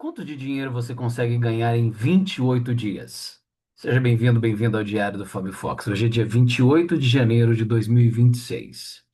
Quanto de dinheiro você consegue ganhar em 28 dias? Seja bem-vindo, bem-vindo ao Diário do Fábio Fox. Hoje é dia 28 de janeiro de 2026.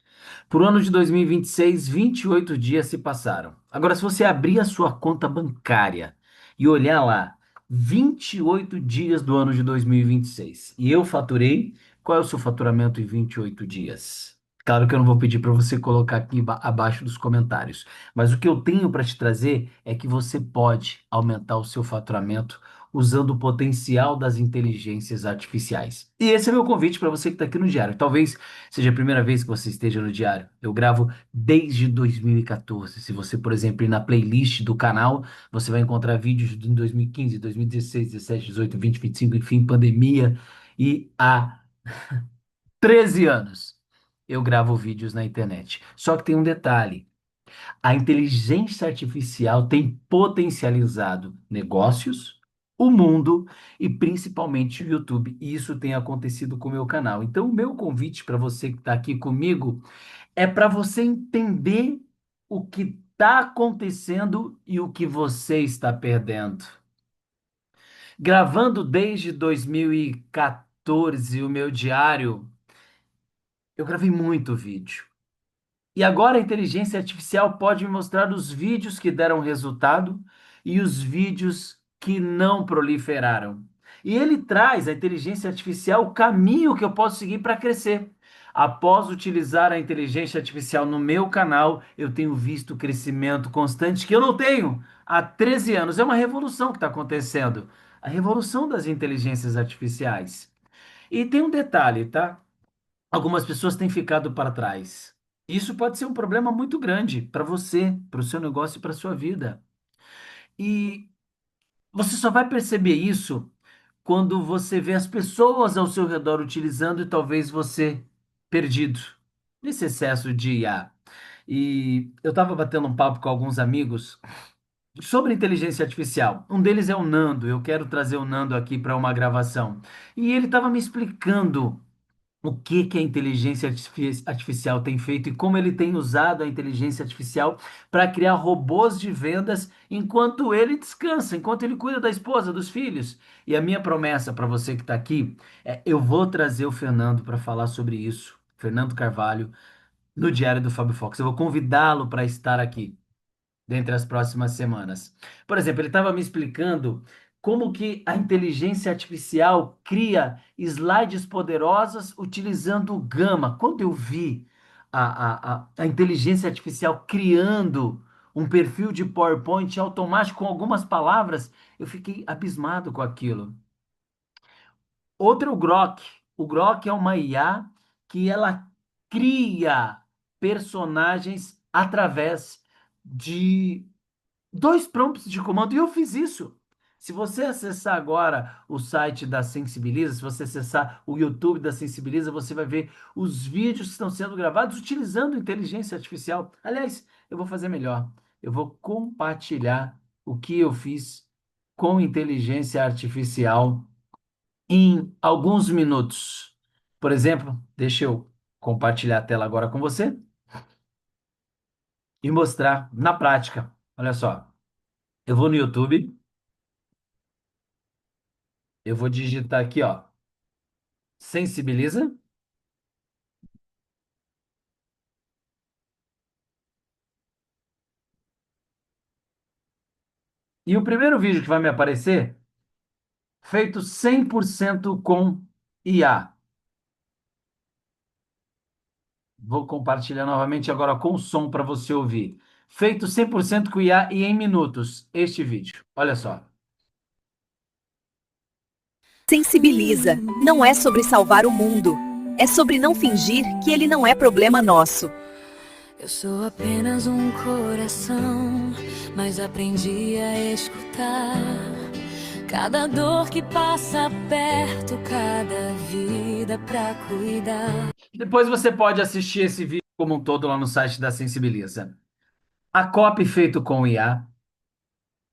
Por ano de 2026, 28 dias se passaram. Agora, se você abrir a sua conta bancária e olhar lá, 28 dias do ano de 2026, e eu faturei, qual é o seu faturamento em 28 dias? Claro que eu não vou pedir para você colocar aqui abaixo dos comentários, mas o que eu tenho para te trazer é que você pode aumentar o seu faturamento usando o potencial das inteligências artificiais. E esse é meu convite para você que está aqui no diário. Talvez seja a primeira vez que você esteja no diário. Eu gravo desde 2014. Se você, por exemplo, ir na playlist do canal, você vai encontrar vídeos de 2015, 2016, 17, 18, 20, 25, enfim, pandemia. E há 13 anos eu gravo vídeos na internet. Só que tem um detalhe. A inteligência artificial tem potencializado negócios, o mundo e principalmente o YouTube. E isso tem acontecido com o meu canal. Então, o meu convite para você que está aqui comigo é para você entender o que está acontecendo e o que você está perdendo. Gravando desde 2014 o meu diário, eu gravei muito vídeo. E agora a inteligência artificial pode me mostrar os vídeos que deram resultado e os vídeos que não proliferaram. E ele traz a inteligência artificial o caminho que eu posso seguir para crescer. Após utilizar a inteligência artificial no meu canal, eu tenho visto crescimento constante que eu não tenho há 13 anos. É uma revolução que está acontecendo. A revolução das inteligências artificiais. E tem um detalhe, tá? Algumas pessoas têm ficado para trás. Isso pode ser um problema muito grande para você, para o seu negócio e para a sua vida. E você só vai perceber isso quando você vê as pessoas ao seu redor utilizando e talvez você perdido nesse excesso de IA. E eu estava batendo um papo com alguns amigos sobre inteligência artificial. Um deles é o Nando. Eu quero trazer o Nando aqui para uma gravação. E ele estava me explicando o que a inteligência artificial tem feito e como ele tem usado a inteligência artificial para criar robôs de vendas enquanto ele descansa, enquanto ele cuida da esposa, dos filhos. E a minha promessa para você que está aqui é: eu vou trazer o Fernando para falar sobre isso, Fernando Carvalho, no Diário do Fábio Fox. Eu vou convidá-lo para estar aqui dentre as próximas semanas. Por exemplo, ele estava me explicando como que a inteligência artificial cria slides poderosas utilizando o Gama. Quando eu vi a inteligência artificial criando um perfil de PowerPoint automático com algumas palavras, eu fiquei abismado com aquilo. Outro é o Grok. O Grok é uma IA que ela cria personagens através de dois prompts de comando e eu fiz isso. Se você acessar agora o site da Sensibiliza, se você acessar o YouTube da Sensibiliza, você vai ver os vídeos que estão sendo gravados utilizando inteligência artificial. Aliás, eu vou fazer melhor. Eu vou compartilhar o que eu fiz com inteligência artificial em alguns minutos. Por exemplo, deixa eu compartilhar a tela agora com você e mostrar na prática. Olha só, eu vou no YouTube. Eu vou digitar aqui, ó, sensibiliza. E o primeiro vídeo que vai me aparecer, feito 100% com IA. Vou compartilhar novamente agora com som para você ouvir. Feito 100% com IA e em minutos, este vídeo. Olha só. Sensibiliza. Não é sobre salvar o mundo. É sobre não fingir que ele não é problema nosso. Eu sou apenas um coração, mas aprendi a escutar. Cada dor que passa perto, cada vida pra cuidar. Depois você pode assistir esse vídeo como um todo lá no site da Sensibiliza. A copy feito com IA,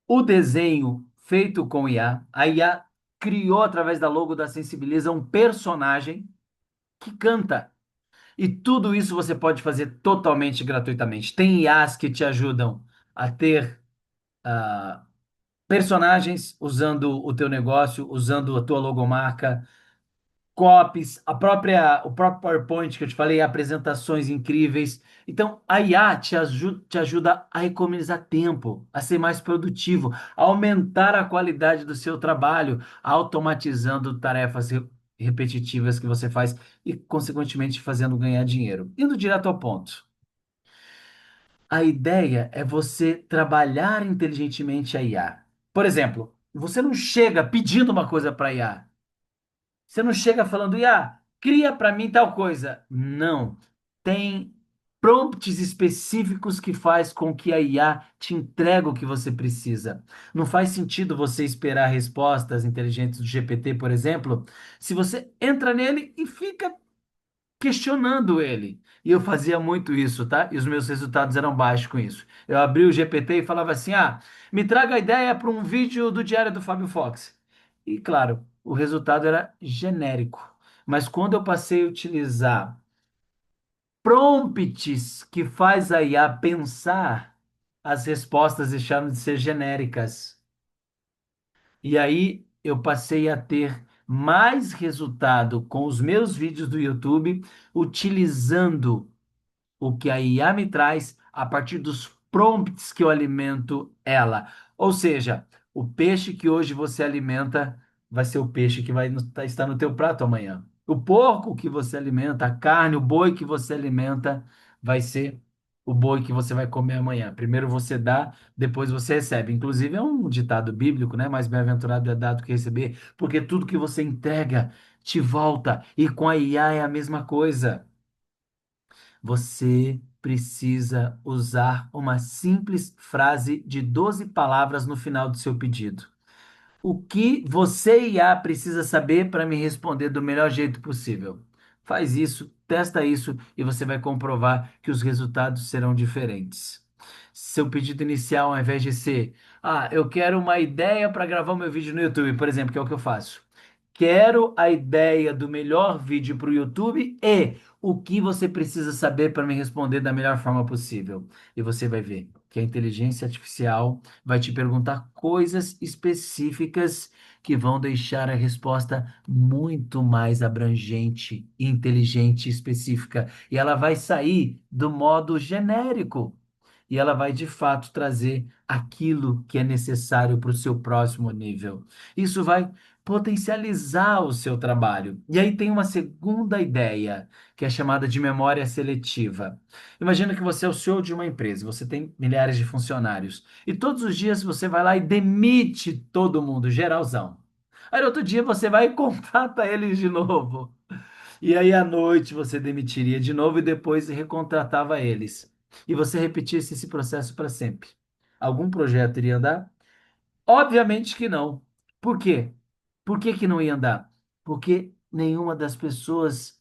o desenho feito com IA, a IA criou através da logo da Sensibiliza um personagem que canta. E tudo isso você pode fazer totalmente gratuitamente. Tem IAs que te ajudam a ter personagens usando o teu negócio, usando a tua logomarca, copies, o próprio PowerPoint que eu te falei, apresentações incríveis. Então, a IA te ajuda a economizar tempo, a ser mais produtivo, a aumentar a qualidade do seu trabalho, automatizando tarefas repetitivas que você faz e, consequentemente, fazendo ganhar dinheiro. Indo direto ao ponto. A ideia é você trabalhar inteligentemente a IA. Por exemplo, você não chega pedindo uma coisa para a IA. Você não chega falando, IA, cria para mim tal coisa. Não. Tem prompts específicos que faz com que a IA te entregue o que você precisa. Não faz sentido você esperar respostas inteligentes do GPT, por exemplo, se você entra nele e fica questionando ele. E eu fazia muito isso, tá? E os meus resultados eram baixos com isso. Eu abri o GPT e falava assim: ah, me traga a ideia para um vídeo do Diário do Fábio Fox. E claro, o resultado era genérico. Mas quando eu passei a utilizar prompts que faz a IA pensar, as respostas deixaram de ser genéricas. E aí eu passei a ter mais resultado com os meus vídeos do YouTube utilizando o que a IA me traz a partir dos prompts que eu alimento ela. Ou seja, o peixe que hoje você alimenta vai ser o peixe que vai estar no teu prato amanhã. O porco que você alimenta, a carne, o boi que você alimenta, vai ser o boi que você vai comer amanhã. Primeiro você dá, depois você recebe. Inclusive é um ditado bíblico, né? Mais bem-aventurado é dar do que receber, porque tudo que você entrega te volta. E com a IA é a mesma coisa. Você precisa usar uma simples frase de 12 palavras no final do seu pedido. O que você, IA, precisa saber para me responder do melhor jeito possível? Faz isso, testa isso e você vai comprovar que os resultados serão diferentes. Seu pedido inicial, ao invés de ser, ah, eu quero uma ideia para gravar o meu vídeo no YouTube, por exemplo, que é o que eu faço. Quero a ideia do melhor vídeo para o YouTube e o que você precisa saber para me responder da melhor forma possível. E você vai ver que a inteligência artificial vai te perguntar coisas específicas que vão deixar a resposta muito mais abrangente, inteligente e específica. E ela vai sair do modo genérico. E ela vai de fato trazer aquilo que é necessário para o seu próximo nível. Isso vai potencializar o seu trabalho. E aí tem uma segunda ideia, que é chamada de memória seletiva. Imagina que você é o CEO de uma empresa, você tem milhares de funcionários, e todos os dias você vai lá e demite todo mundo, geralzão. Aí no outro dia você vai e contrata eles de novo. E aí à noite você demitiria de novo e depois recontratava eles. E você repetisse esse processo para sempre. Algum projeto iria andar? Obviamente que não. Por quê? Por que que não ia andar? Porque nenhuma das pessoas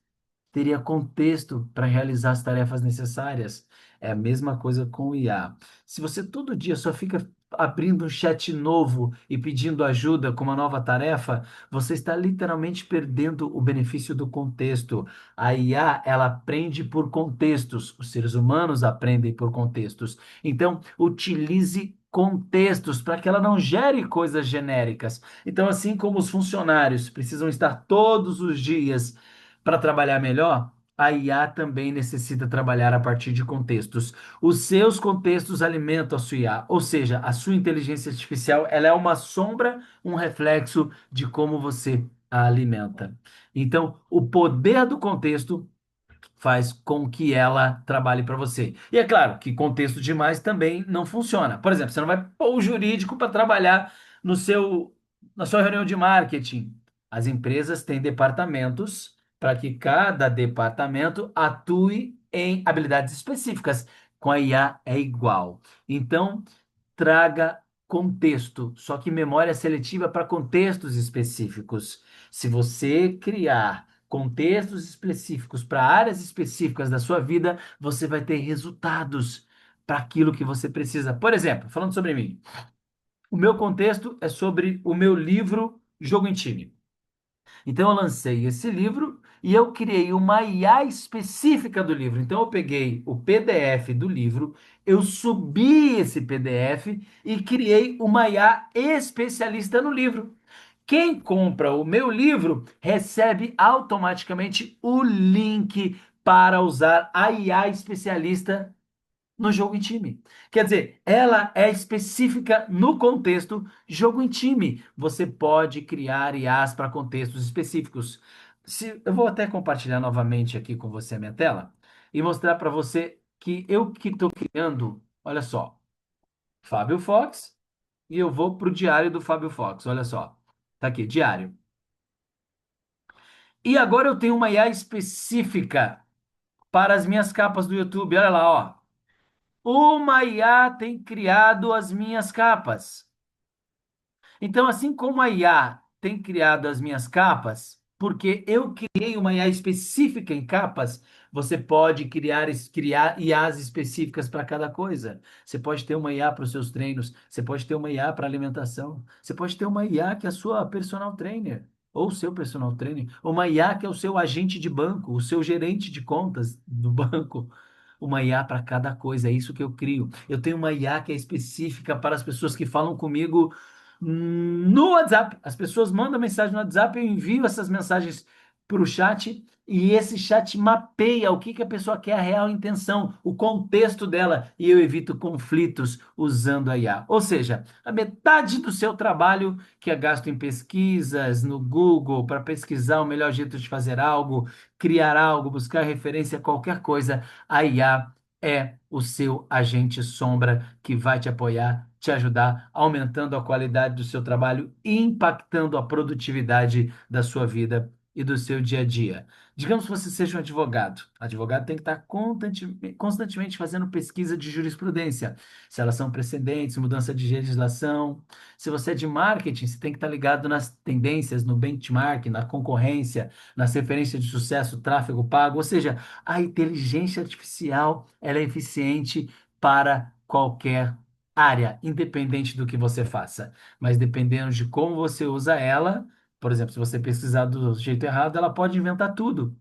teria contexto para realizar as tarefas necessárias. É a mesma coisa com o IA. Se você todo dia só fica abrindo um chat novo e pedindo ajuda com uma nova tarefa, você está literalmente perdendo o benefício do contexto. A IA, ela aprende por contextos. Os seres humanos aprendem por contextos. Então, utilize contextos para que ela não gere coisas genéricas. Então, assim como os funcionários precisam estar todos os dias para trabalhar melhor, a IA também necessita trabalhar a partir de contextos. Os seus contextos alimentam a sua IA, ou seja, a sua inteligência artificial, ela é uma sombra, um reflexo de como você a alimenta. Então, o poder do contexto faz com que ela trabalhe para você. E é claro que contexto demais também não funciona. Por exemplo, você não vai pôr o jurídico para trabalhar no seu, na sua reunião de marketing. As empresas têm departamentos para que cada departamento atue em habilidades específicas. Com a IA é igual. Então, traga contexto, só que memória seletiva para contextos específicos. Se você criar contextos específicos para áreas específicas da sua vida, você vai ter resultados para aquilo que você precisa. Por exemplo, falando sobre mim, o meu contexto é sobre o meu livro Jogo em Time. Então eu lancei esse livro e eu criei uma IA específica do livro. Então eu peguei o PDF do livro Eu subi esse PDF e criei uma IA especialista no livro. Quem compra o meu livro recebe automaticamente o link para usar a IA especialista no jogo em time. Quer dizer, ela é específica no contexto jogo em time. Você pode criar IAs para contextos específicos. Eu vou até compartilhar novamente aqui com você a minha tela e mostrar para você que eu que estou criando, olha só, Fábio Fox, e eu vou para o diário do Fábio Fox, olha só. Tá aqui, diário. E agora eu tenho uma IA específica para as minhas capas do YouTube. Olha lá, ó. Uma IA tem criado as minhas capas. Então, assim como a IA tem criado as minhas capas, porque eu criei uma IA específica em capas, você pode criar IAs específicas para cada coisa. Você pode ter uma IA para os seus treinos, você pode ter uma IA para alimentação, você pode ter uma IA que é a sua personal trainer, ou seu personal trainer, uma IA que é o seu agente de banco, o seu gerente de contas do banco. Uma IA para cada coisa, é isso que eu crio. Eu tenho uma IA que é específica para as pessoas que falam comigo no WhatsApp. As pessoas mandam mensagem no WhatsApp, eu envio essas mensagens para o chat e esse chat mapeia o que que a pessoa quer, a real intenção, o contexto dela e eu evito conflitos usando a IA. Ou seja, a metade do seu trabalho que é gasto em pesquisas no Google para pesquisar o melhor jeito de fazer algo, criar algo, buscar referência a qualquer coisa, a IA é o seu agente sombra que vai te apoiar, te ajudar, aumentando a qualidade do seu trabalho e impactando a produtividade da sua vida e do seu dia a dia. Digamos que você seja um advogado. Advogado tem que estar constantemente fazendo pesquisa de jurisprudência, se elas são precedentes, mudança de legislação. Se você é de marketing, você tem que estar ligado nas tendências, no benchmark, na concorrência, nas referências de sucesso, tráfego pago. Ou seja, a inteligência artificial ela é eficiente para qualquer área, independente do que você faça. Mas dependendo de como você usa ela, por exemplo, se você pesquisar do jeito errado, ela pode inventar tudo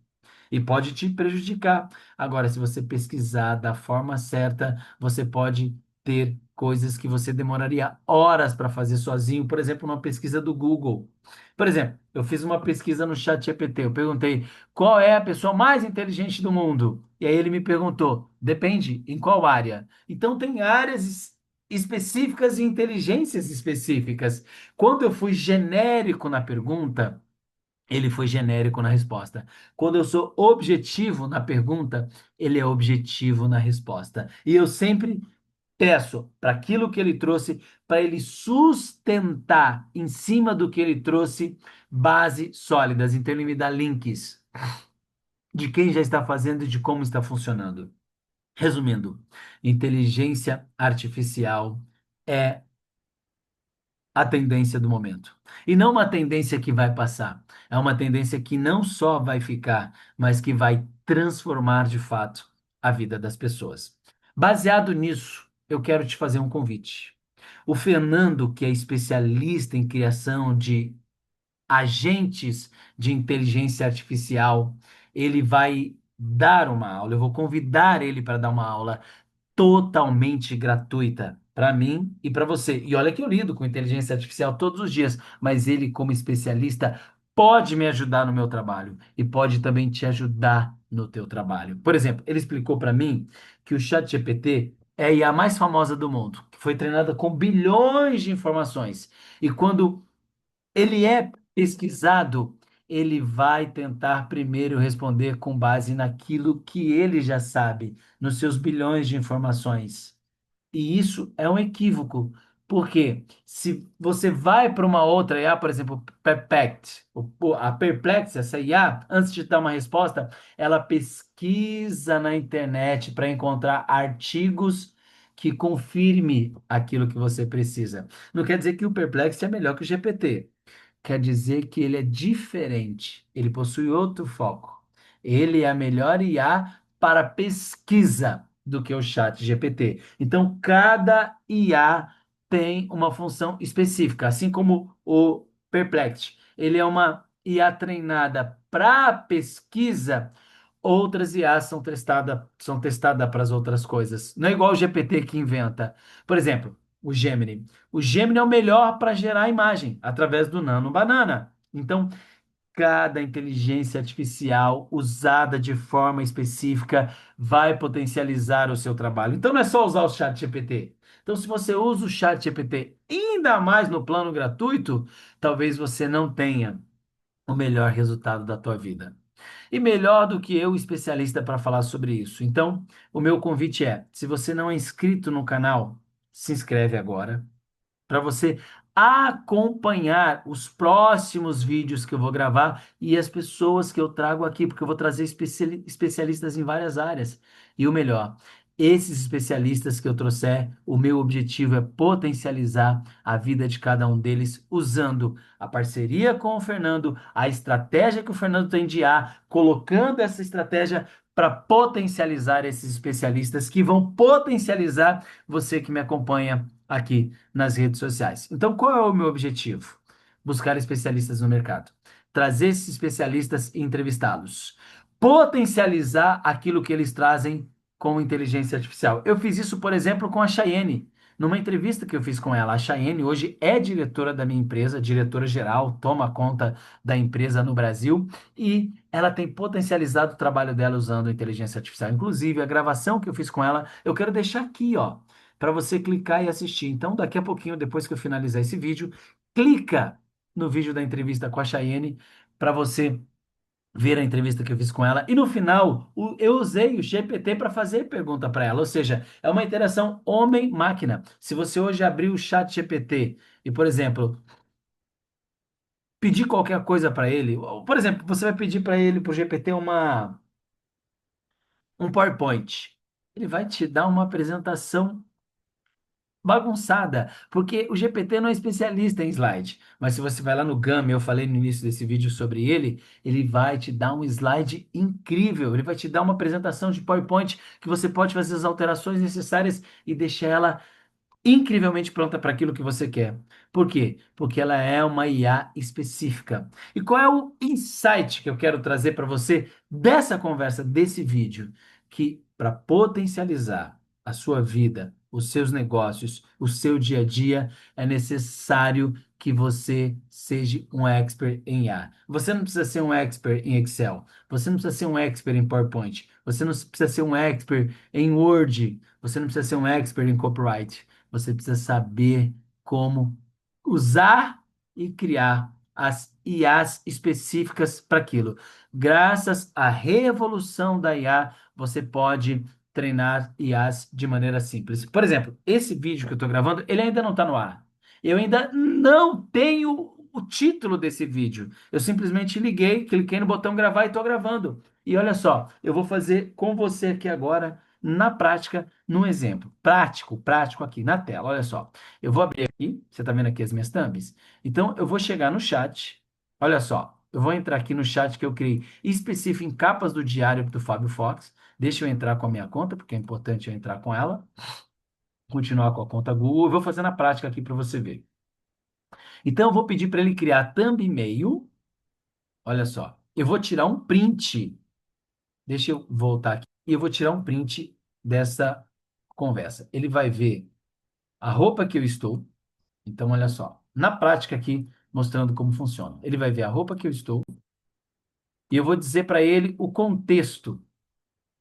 e pode te prejudicar. Agora, se você pesquisar da forma certa, você pode ter coisas que você demoraria horas para fazer sozinho, por exemplo, uma pesquisa do Google. Por exemplo, eu fiz uma pesquisa no chat GPT, eu perguntei qual é a pessoa mais inteligente do mundo? E aí ele me perguntou, depende, em qual área? Então tem áreas específicas e inteligências específicas. Quando eu fui genérico na pergunta, ele foi genérico na resposta. Quando eu sou objetivo na pergunta, ele é objetivo na resposta. E eu sempre peço para aquilo que ele trouxe, para ele sustentar em cima do que ele trouxe bases sólidas. Então ele me dá links de quem já está fazendo e de como está funcionando. Resumindo, inteligência artificial é a tendência do momento. E não uma tendência que vai passar. É uma tendência que não só vai ficar, mas que vai transformar de fato a vida das pessoas. Baseado nisso, eu quero te fazer um convite. O Fernando, que é especialista em criação de agentes de inteligência artificial, ele vai dar uma aula. Eu vou convidar ele para dar uma aula totalmente gratuita para mim e para você. E olha que eu lido com inteligência artificial todos os dias, mas ele, como especialista, pode me ajudar no meu trabalho e pode também te ajudar no teu trabalho. Por exemplo, ele explicou para mim que o ChatGPT é a IA mais famosa do mundo, que foi treinada com bilhões de informações. E quando ele é pesquisado, ele vai tentar primeiro responder com base naquilo que ele já sabe, nos seus bilhões de informações. E isso é um equívoco, porque se você vai para uma outra IA, por exemplo, a Perplex, essa IA, antes de dar uma resposta, ela pesquisa na internet para encontrar artigos que confirme aquilo que você precisa. Não quer dizer que o Perplex é melhor que o GPT. Quer dizer que ele é diferente. Ele possui outro foco. Ele é a melhor IA para pesquisa do que o chat GPT. Então, cada IA tem uma função específica, assim como o Perplexity. Ele é uma IA treinada para pesquisa. outras IAs são testadas para as outras coisas. Não é igual o GPT que inventa. Por exemplo, o Gemini. O Gemini é o melhor para gerar imagem através do Nano Banana. Então, cada inteligência artificial usada de forma específica vai potencializar o seu trabalho. Então, não é só usar o chat GPT. Então, se você usa o chat GPT ainda mais no plano gratuito, talvez você não tenha o melhor resultado da tua vida. E melhor do que eu, especialista, para falar sobre isso. Então, o meu convite é: se você não é inscrito no canal, se inscreve agora para você acompanhar os próximos vídeos que eu vou gravar e as pessoas que eu trago aqui, porque eu vou trazer especialistas em várias áreas. E o melhor, esses especialistas que eu trouxer, o meu objetivo é potencializar a vida de cada um deles usando a parceria com o Fernando, a estratégia que o Fernando tem de IA, colocando essa estratégia para potencializar esses especialistas que vão potencializar você que me acompanha aqui nas redes sociais. Então, qual é o meu objetivo? Buscar especialistas no mercado, trazer esses especialistas e entrevistá-los, potencializar aquilo que eles trazem com inteligência artificial. Eu fiz isso, por exemplo, com a Chayenne. Numa entrevista que eu fiz com ela, a Chayenne hoje é diretora da minha empresa, diretora geral, toma conta da empresa no Brasil e ela tem potencializado o trabalho dela usando inteligência artificial. Inclusive, a gravação que eu fiz com ela, eu quero deixar aqui, ó, para você clicar e assistir. Então, daqui a pouquinho, depois que eu finalizar esse vídeo, clica no vídeo da entrevista com a Chayenne para você ver a entrevista que eu fiz com ela. E no final, eu usei o GPT para fazer pergunta para ela. Ou seja, é uma interação homem-máquina. Se você hoje abrir o chat GPT e, por exemplo, pedir qualquer coisa para ele, por exemplo, você vai pedir para ele, para o GPT, um PowerPoint. Ele vai te dar uma apresentação bagunçada, porque o GPT não é especialista em slide, mas se você vai lá no Gami, eu falei no início desse vídeo sobre ele, ele vai te dar um slide incrível, ele vai te dar uma apresentação de PowerPoint que você pode fazer as alterações necessárias e deixar ela incrivelmente pronta para aquilo que você quer. Por quê? Porque ela é uma IA específica. E qual é o insight que eu quero trazer para você dessa conversa, desse vídeo? Que para potencializar a sua vida, os seus negócios, o seu dia a dia, é necessário que você seja um expert em IA. Você não precisa ser um expert em Excel. Você não precisa ser um expert em PowerPoint. Você não precisa ser um expert em Word. Você não precisa ser um expert em copyright. Você precisa saber como usar e criar as IAs específicas para aquilo. Graças à revolução da IA, você pode treinar IAs de maneira simples. Por exemplo, esse vídeo que eu estou gravando, ele ainda não está no ar. Eu ainda não tenho o título desse vídeo. Eu simplesmente liguei, cliquei no botão gravar e estou gravando. E olha só, eu vou fazer com você aqui agora na prática, num exemplo prático aqui na tela. Olha só, eu vou abrir aqui, você está vendo aqui as minhas thumbs? Então, eu vou chegar no chat, olha só, eu vou entrar aqui no chat que eu criei específico em capas do diário do Fábio Fox. Deixa eu entrar com a minha conta, porque é importante eu entrar com ela. Continuar com a conta Google. Eu vou fazer na prática aqui para você ver. Então, eu vou pedir para ele criar thumb e-mail. Olha só, eu vou tirar um print. Deixa eu voltar aqui. E eu vou tirar um print dessa conversa. Ele vai ver a roupa que eu estou. Então, olha só. Na prática aqui, mostrando como funciona. Ele vai ver a roupa que eu estou. E eu vou dizer para ele o contexto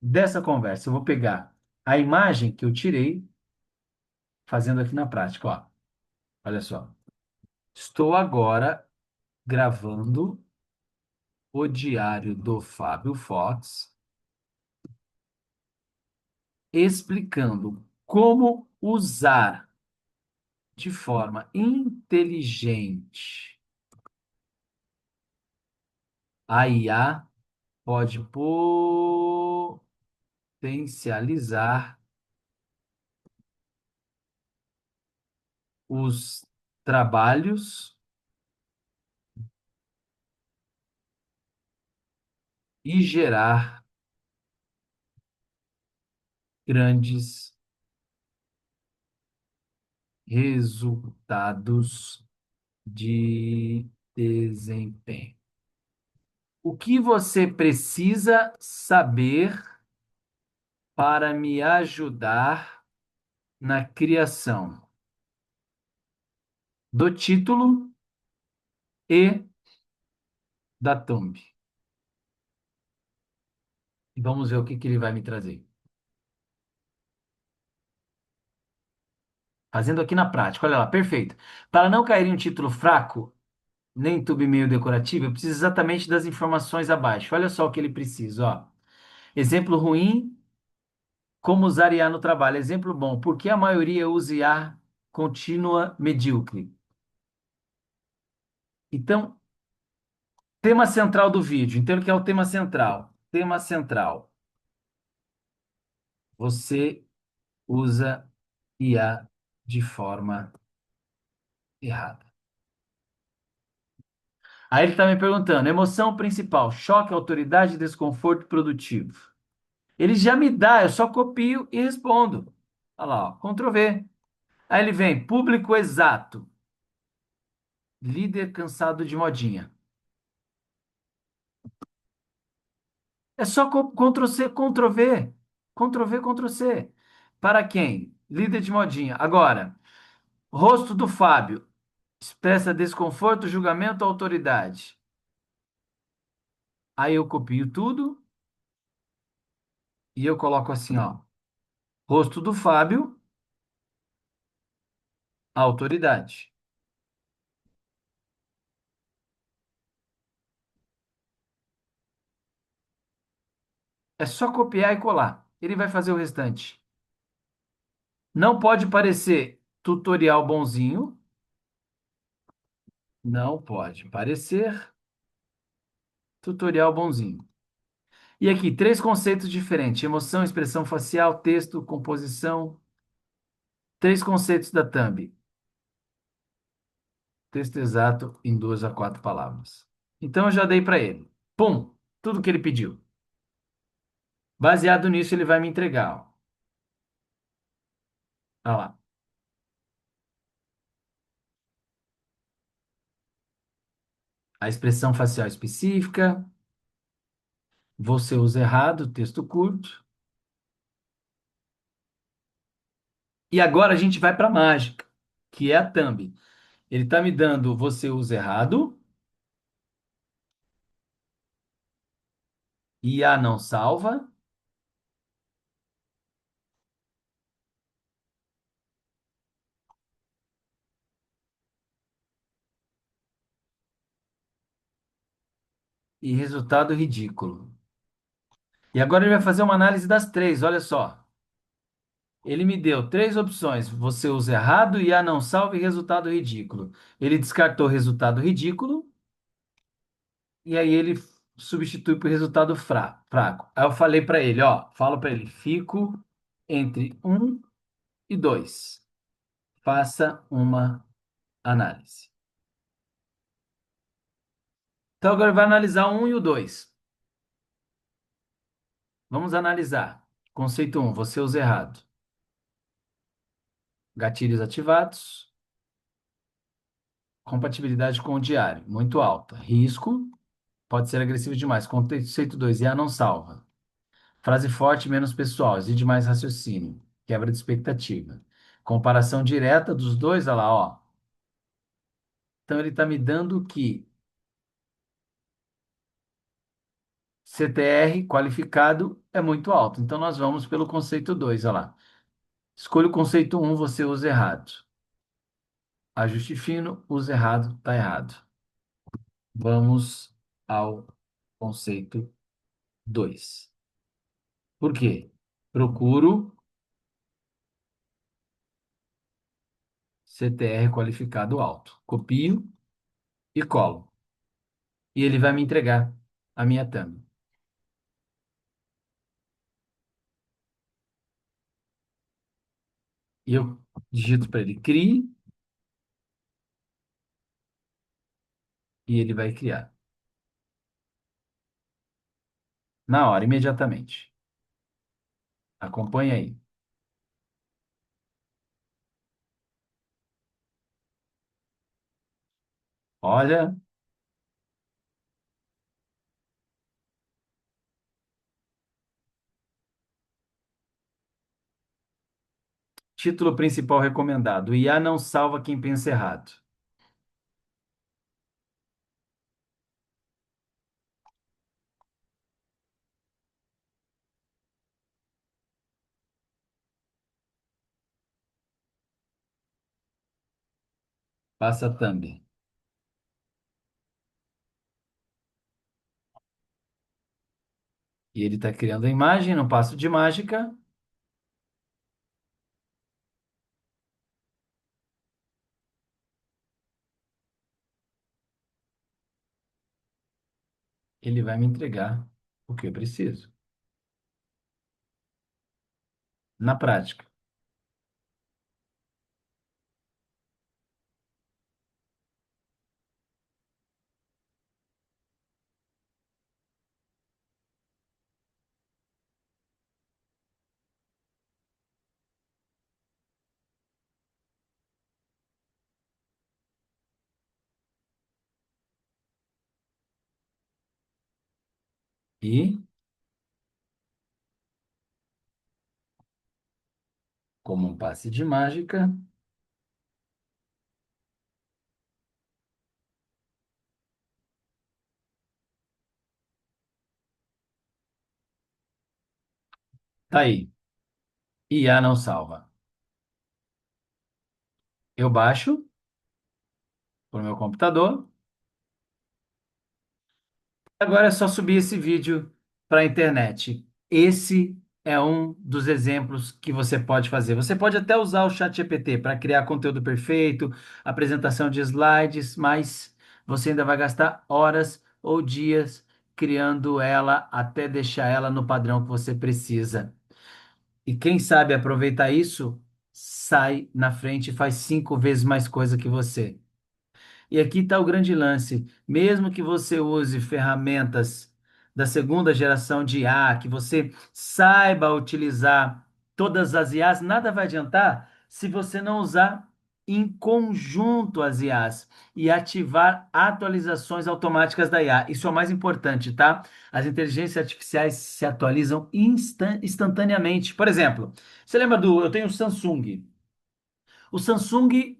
dessa conversa. Eu vou pegar a imagem que eu tirei, fazendo aqui na prática. Ó, olha só. Estou agora gravando o diário do Fábio Fox, explicando como usar de forma inteligente a IA pode potencializar os trabalhos e gerar grandes resultados de desempenho. O que você precisa saber para me ajudar na criação do título e da thumb? E vamos ver o que que ele vai me trazer. Fazendo aqui na prática, olha lá, perfeito. Para não cair em um título fraco, nem thumb meio decorativo, eu preciso exatamente das informações abaixo. Olha só o que ele precisa, ó. Exemplo ruim, como usar IA no trabalho. Exemplo bom, por que a maioria usa IA contínua medíocre? Então, tema central do vídeo. Então, ele quer o tema central. Tema central. Você usa IA de forma errada. Aí ele está me perguntando: emoção principal, choque, autoridade, desconforto produtivo. Ele já me dá, eu só copio e respondo. Olha lá, ó, Ctrl V. Aí ele vem, público exato, líder cansado de modinha. É só Ctrl C, Ctrl V. Ctrl V, Ctrl C. Para quem? Líder de modinha. Agora, rosto do Fábio. Expressa desconforto, julgamento, autoridade. Aí eu copio tudo e eu coloco assim, ó. Rosto do Fábio, autoridade. É só copiar e colar. Ele vai fazer o restante. Não pode parecer tutorial bonzinho. Não pode parecer tutorial bonzinho. E aqui, três conceitos diferentes: emoção, expressão facial, texto, composição. Três conceitos da thumb. Texto exato em 2 a 4 palavras. Então eu já dei para ele. Pum! Tudo que ele pediu. Baseado nisso, ele vai me entregar. Ó. Olha lá. A expressão facial específica. Você usa errado, texto curto. E agora a gente vai para a mágica, que é a thumb. Ele está me dando você usa errado, IA não salva, e resultado ridículo. E agora ele vai fazer uma análise das três, olha só. Ele me deu três opções: você usa errado, IA não salva e resultado ridículo. Ele descartou resultado ridículo e aí ele substitui por resultado fraco. Aí eu falei para ele, ó, falo para ele, fico entre um e dois. Faça uma análise. Então agora vai analisar o 1 e o 2. Vamos analisar. Conceito um, você usa errado. Gatilhos ativados. Compatibilidade com o diário, muito alta. Risco, pode ser agressivo demais. Conceito 2, IA não salva. Frase forte, menos pessoal, exige mais raciocínio. Quebra de expectativa. Comparação direta dos dois, olha lá, ó. Então ele está me dando que CTR qualificado é muito alto. Então nós vamos pelo conceito 2, olha lá. Escolha o conceito um, você usa errado. Ajuste fino, usa errado, está errado. Vamos ao conceito 2. Por quê? Procuro CTR qualificado alto. Copio e colo. E ele vai me entregar a minha thumb. E eu digito para ele crie e ele vai criar. Na hora, imediatamente. Acompanhe aí. Olha, Título principal recomendado: IA não salva quem pensa errado. Passa a thumb. E ele está criando a imagem, no passo de mágica, ele vai me entregar o que eu preciso. Na prática. E, como um passe de mágica, tá aí. IA não salva. Eu baixo para o meu computador. Agora é só subir esse vídeo para a internet. Esse é um dos exemplos que você pode fazer. Você pode até usar o ChatGPT para criar conteúdo perfeito, apresentação de slides, mas você ainda vai gastar horas ou dias criando ela até deixar ela no padrão que você precisa. E quem sabe aproveitar isso, sai na frente e faz 5 vezes mais coisa que você. E aqui está o grande lance. Mesmo que você use ferramentas da segunda geração de IA, que você saiba utilizar todas as IAs, nada vai adiantar se você não usar em conjunto as IAs e ativar atualizações automáticas da IA. Isso é o mais importante, tá? As inteligências artificiais se atualizam instantaneamente. Por exemplo, você lembra do. Eu tenho o Samsung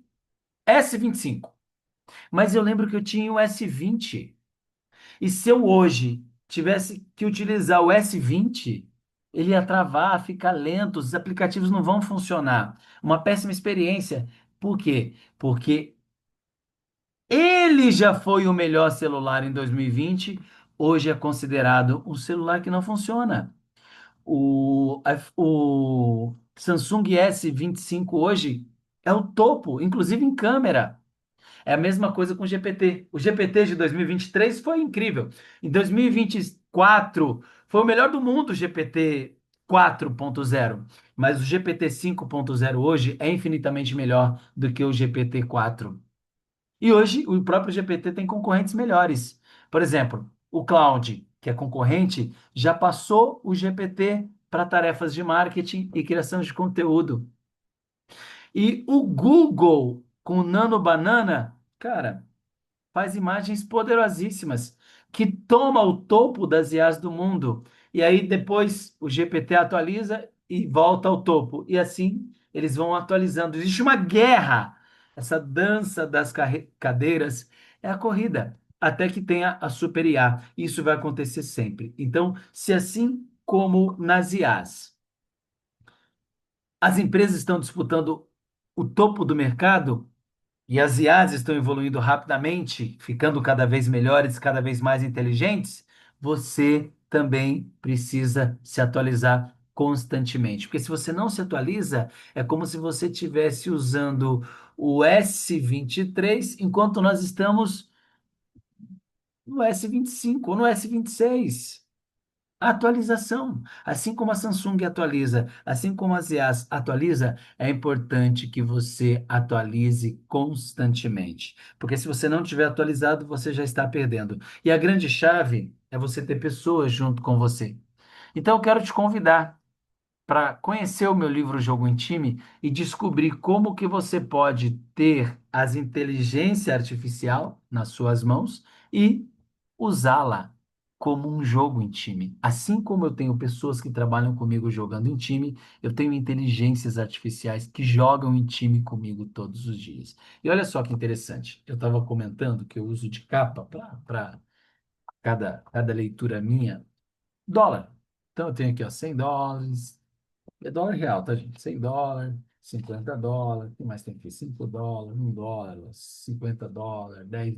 S25. Mas eu lembro que eu tinha o S20. E se eu hoje tivesse que utilizar o S20, ele ia travar, ficar lento, os aplicativos não vão funcionar. Uma péssima experiência. Por quê? Porque ele já foi o melhor celular em 2020, hoje é considerado um celular que não funciona. O Samsung S25 hoje é o topo, inclusive em câmera. É a mesma coisa com o GPT. O GPT de 2023 foi incrível. Em 2024 foi o melhor do mundo, o GPT 4.0. Mas o GPT 5.0 hoje é infinitamente melhor do que o GPT 4. E hoje o próprio GPT tem concorrentes melhores. Por exemplo, o Claude, que é concorrente, já passou o GPT para tarefas de marketing e criação de conteúdo. E o Google com o Nano Banana, cara, faz imagens poderosíssimas, que toma o topo das IAs do mundo. E aí depois o GPT atualiza e volta ao topo. E assim eles vão atualizando. Existe uma guerra. Essa dança das cadeiras é a corrida, até que tenha a super IA. Isso vai acontecer sempre. Então, se assim como nas IAs, as empresas estão disputando o topo do mercado, e as IAs estão evoluindo rapidamente, ficando cada vez melhores, cada vez mais inteligentes, você também precisa se atualizar constantemente. Porque se você não se atualiza, é como se você estivesse usando o S23 enquanto nós estamos no S25 ou no S26. Atualização. Assim como a Samsung atualiza, assim como as IAs atualiza, é importante que você atualize constantemente. Porque se você não tiver atualizado, você já está perdendo. E a grande chave é você ter pessoas junto com você. Então, eu quero te convidar para conhecer o meu livro Jogo em Time e descobrir como que você pode ter as inteligência artificial nas suas mãos e usá-la como um jogo em time. Assim como eu tenho pessoas que trabalham comigo jogando em time, eu tenho inteligências artificiais que jogam em time comigo todos os dias. E olha só que interessante, eu estava comentando que eu uso de capa para cada leitura minha, dólar. Então eu tenho aqui, ó, US$ 100, é dólar real, tá, gente? US$ 100, US$ 50, o que mais tem aqui? US$ 5, US$ 1, US$ 50, US$ 10.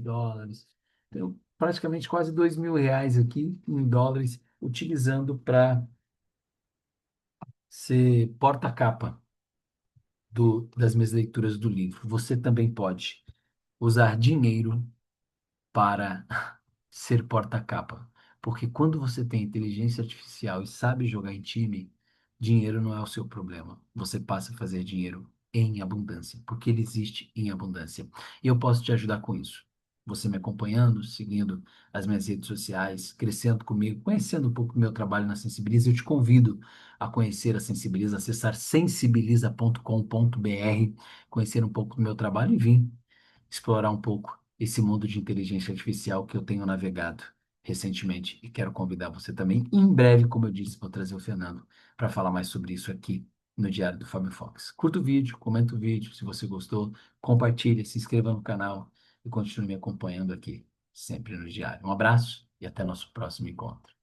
Tenho praticamente quase R$ 2.000 aqui em dólares, utilizando para ser porta-capa das minhas leituras do livro. Você também pode usar dinheiro para ser porta-capa. Porque quando você tem inteligência artificial e sabe jogar em time, dinheiro não é o seu problema. Você passa a fazer dinheiro em abundância, porque ele existe em abundância. E eu posso te ajudar com isso. Você me acompanhando, seguindo as minhas redes sociais, crescendo comigo, conhecendo um pouco do meu trabalho na Sensibiliza, eu te convido a conhecer a Sensibiliza, acessar sensibiliza.com.br, conhecer um pouco do meu trabalho e vir explorar um pouco esse mundo de inteligência artificial que eu tenho navegado recentemente e quero convidar você também. Em breve, como eu disse, vou trazer o Fernando para falar mais sobre isso aqui no Diário do Fábio Fox. Curta o vídeo, comenta o vídeo, se você gostou, compartilhe, se inscreva no canal e continue me acompanhando aqui, sempre no Diário. Um abraço e até nosso próximo encontro.